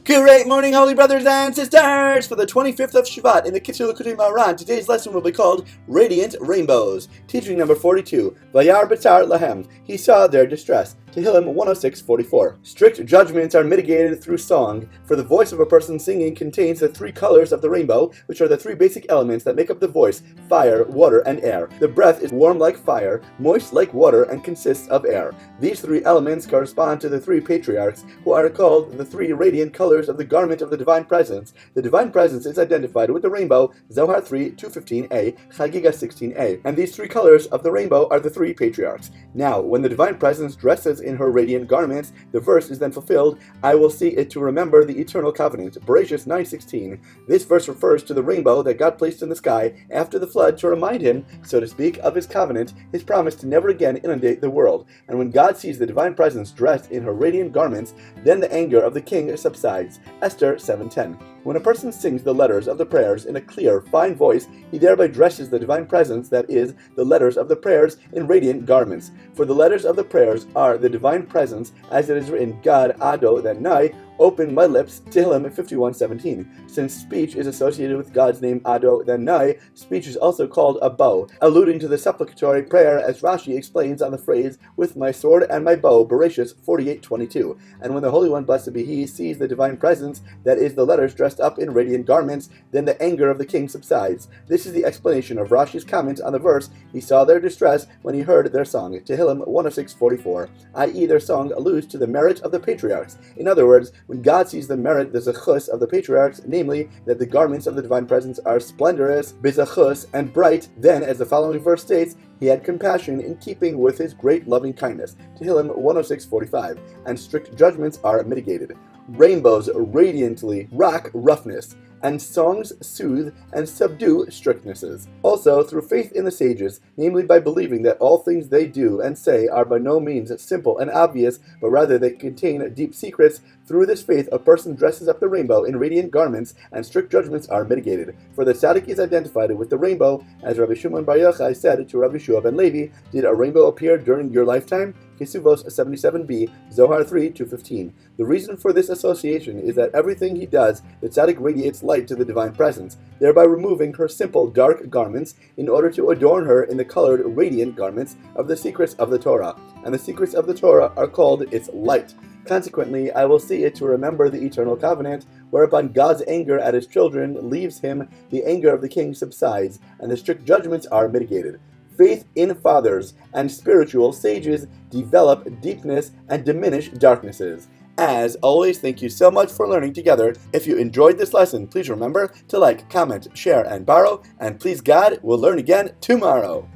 Great morning, holy brothers and sisters! For the 25th of SHEVAT in the Kitzur Likutei Moharan, today's lesson will be called Radiant Rainbows. Teaching number 42, Vayar B'tzar Lahem. He saw their distress. Tehillim 106:44. Strict judgments are mitigated through song, for the voice of a person singing contains the three colors of the rainbow, which are the three basic elements that make up the voice: fire, water, and air. The breath is warm like fire, moist like water, and consists of air. These three elements correspond to the three patriarchs, who are called the three radiant colors of the garment of the Divine Presence. The Divine Presence is identified with the rainbow, Zohar 3, 215a, Chagiga 16a, and these three colors of the rainbow are the three patriarchs. Now, when the Divine Presence dresses in her radiant garments, the verse is then fulfilled, I will see it to remember the eternal covenant, Bereshit 9:16. This verse refers to the rainbow that God placed in the sky after the flood to remind him, so to speak, of his covenant, his promise to never again inundate the world. And when God sees the Divine Presence dressed in her radiant garments, then the anger of the king subsides. Esther 7:10. When a person sings the letters of the prayers in a clear, fine voice, he thereby dresses the Divine Presence, that is, the letters of the prayers, in radiant garments. For the letters of the prayers are the Divine Presence, as it is written, God, Ado, then Nai, open my lips, Tehillim 51:17. Since speech is associated with God's name Ado, then Nai, speech is also called a bow, alluding to the supplicatory prayer, as Rashi explains on the phrase, with my sword and my bow, Bereshit 48:22. And when the Holy One, blessed be He, sees the Divine Presence, that is, the letters dressed up in radiant garments, then the anger of the king subsides. This is the explanation of Rashi's comment on the verse, he saw their distress when he heard their song, Tehillim 106:44, i.e. their song alludes to the merit of the patriarchs. In other words, when God sees the merit, the zechus of the patriarchs, namely, that the garments of the Divine Presence are splendorous, bezachus, and bright, then, as the following verse states, he had compassion in keeping with his great loving kindness, Tehillim 106:45, and strict judgments are mitigated. Rainbows radiantly rock roughness, and songs soothe and subdue strictnesses. Also, through faith in the sages, namely by believing that all things they do and say are by no means simple and obvious, but rather they contain deep secrets, through this faith a person dresses up the rainbow in radiant garments, and strict judgments are mitigated. For the tzaddik is identified with the rainbow, as Rabbi Shimon Bar Yochai said to Rabbi Shua ben Levi, did a rainbow appear during your lifetime? Kesuvos 77b, Zohar 3, 215. The reason for this association is that everything he does, the tzaddik radiates light to the Divine Presence, thereby removing her simple dark garments in order to adorn her in the colored radiant garments of the secrets of the Torah. And the secrets of the Torah are called its light. Consequently, I will see it to remember the eternal covenant, whereupon God's anger at his children leaves him, the anger of the king subsides, and the strict judgments are mitigated. Faith in fathers and spiritual sages develop deepness and diminish darknesses. As always, thank you so much for learning together. If you enjoyed this lesson, please remember to like, comment, share, and borrow, and please God, we'll learn again tomorrow.